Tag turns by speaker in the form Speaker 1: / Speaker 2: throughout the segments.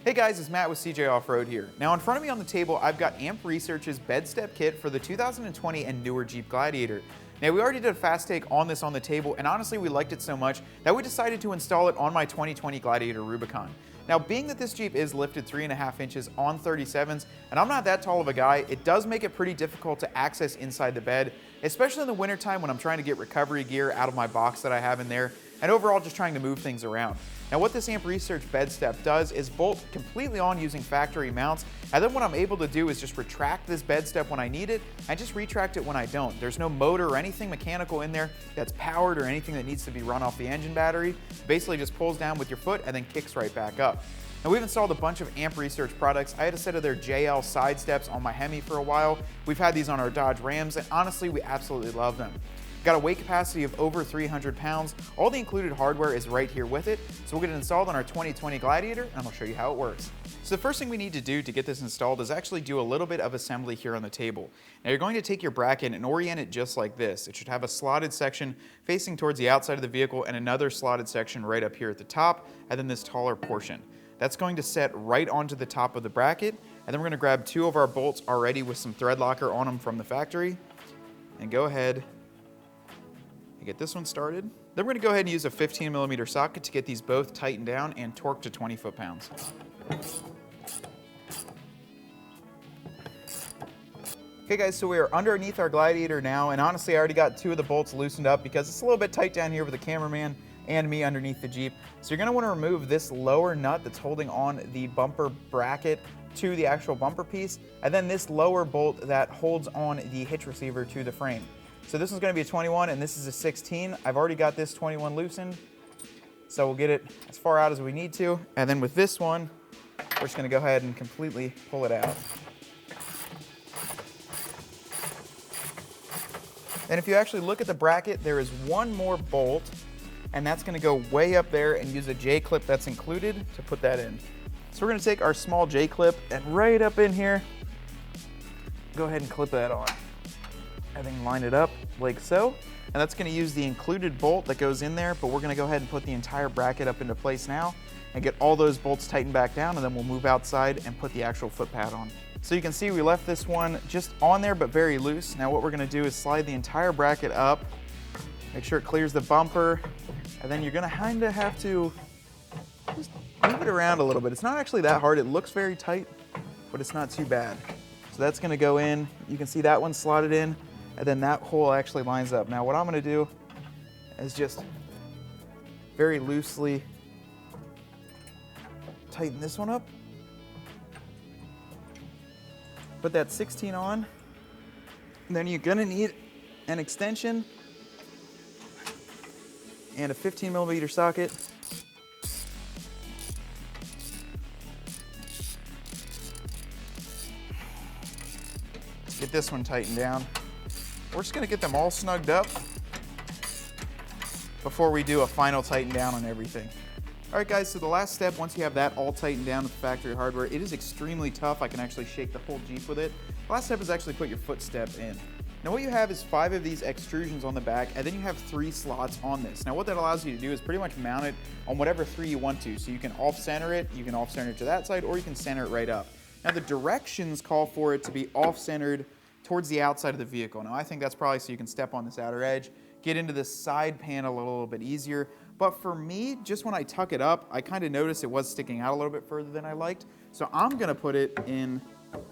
Speaker 1: Hey guys, it's Matt with CJ Off-Road here. Now in front of me on the table, I've got AMP Research's BedStep Kit for the 2020 and newer Jeep Gladiator. Now we already did a fast take on this on the table, and honestly we liked it so much that we decided to install it on my 2020 Gladiator Rubicon. Now being that this Jeep is lifted 3.5 inches on 37s, and I'm not that tall of a guy, it does make it pretty difficult to access inside the bed, especially in the wintertime when I'm trying to get recovery gear out of my box that I have in there, and overall just trying to move things around. Now what this AMP Research BedStep does is bolt completely on using factory mounts, and then what I'm able to do is just retract this BedStep when I need it, and just retract it when I don't. There's no motor or anything mechanical in there that's powered or anything that needs to be run off the engine battery. It basically just pulls down with your foot and then kicks right back up. Now we've installed a bunch of AMP Research products. I had a set of their JL side steps on my Hemi for a while. We've had these on our Dodge Rams, and honestly, we absolutely love them. Got a weight capacity of over 300 pounds. All the included hardware is right here with it. So we'll get it installed on our 2020 Gladiator, and I'll show you how it works. So the first thing we need to do to get this installed is actually do a little bit of assembly here on the table. Now you're going to take your bracket and orient it just like this. It should have a slotted section facing towards the outside of the vehicle and another slotted section right up here at the top, and then this taller portion. That's going to set right onto the top of the bracket, and then we're going to grab two of our bolts already with some thread locker on them from the factory, and go ahead and get this one started. Then we're going to go ahead and use a 15mm socket to get these both tightened down and torqued to 20 foot-pounds. Okay guys, so we are underneath our Gladiator now, and honestly I already got two of the bolts loosened up because it's a little bit tight down here with the cameraman and me underneath the Jeep. So you're going to want to remove this lower nut that's holding on the bumper bracket to the actual bumper piece, and then this lower bolt that holds on the hitch receiver to the frame. So this one's going to be a 21 and this is a 16. I've already got this 21 loosened, so we'll get it as far out as we need to. And then with this one, we're just going to go ahead and completely pull it out. And if you actually look at the bracket, there is one more bolt, and that's going to go way up there, and use a J-clip that's included to put that in. So we're going to take our small J-clip and right up in here, go ahead and clip that on. And then line it up like so. And that's going to use the included bolt that goes in there, but we're going to go ahead and put the entire bracket up into place now and get all those bolts tightened back down, and then we'll move outside and put the actual foot pad on. So you can see we left this one just on there but very loose. Now what we're going to do is slide the entire bracket up, make sure it clears the bumper, and then you're going to kind of have to just move it around a little bit. It's not actually that hard. It looks very tight, but it's not too bad. So that's going to go in. You can see that one slotted in, and then that hole actually lines up. Now what I'm going to do is just very loosely tighten this one up. Put that 16 on. And then you're going to need an extension and a 15mm socket. Let's get this one tightened down. We're just going to get them all snugged up before we do a final tighten down on everything. All right guys, so the last step, once you have that all tightened down with the factory hardware, it is extremely tough. I can actually shake the whole Jeep with it. The last step is actually put your footstep in. Now what you have is 5 of these extrusions on the back, and then you have 3 slots on this. Now what that allows you to do is pretty much mount it on whatever 3 you want to. So you can off-center it, you can off-center it to that side, or you can center it right up. Now the directions call for it to be off-centered towards the outside of the vehicle. Now I think that's probably so you can step on this outer edge, get into this side panel a little bit easier. But for me, just when I tuck it up, I kind of noticed it was sticking out a little bit further than I liked. So I'm going to put it in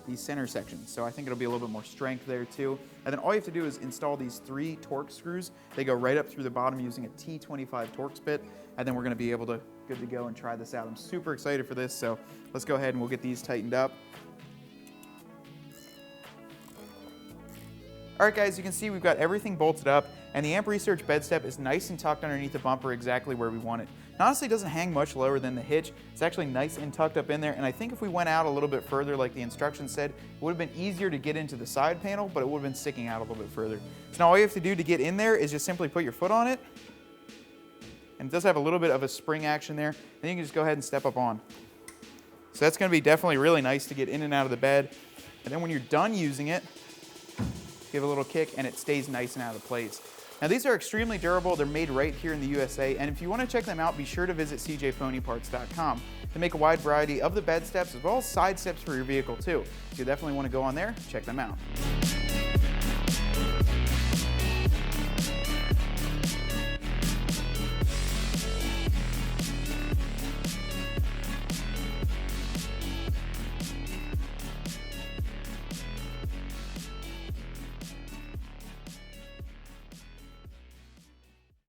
Speaker 1: the center section. So I think it'll be a little bit more strength there too. And then all you have to do is install these 3 Torx screws. They go right up through the bottom using a T25 Torx bit. And then we're going to be able to good to go and try this out. I'm super excited for this. So let's go ahead and we'll get these tightened up. All right guys, you can see we've got everything bolted up, and the AMP Research BedStep is nice and tucked underneath the bumper exactly where we want it. It honestly doesn't hang much lower than the hitch. It's actually nice and tucked up in there, and I think if we went out a little bit further like the instructions said, it would have been easier to get into the side panel, but it would have been sticking out a little bit further. So now all you have to do to get in there is just simply put your foot on it, and it does have a little bit of a spring action there. Then you can just go ahead and step up on. So that's going to be definitely really nice to get in and out of the bed, and then when you're done using it, give it a little kick, and it stays nice and out of place. Now these are extremely durable, they're made right here in the USA, and if you want to check them out, be sure to visit cjphonyparts.com. They make a wide variety of the bed steps as well as side steps for your vehicle too. So you definitely want to go on there, check them out.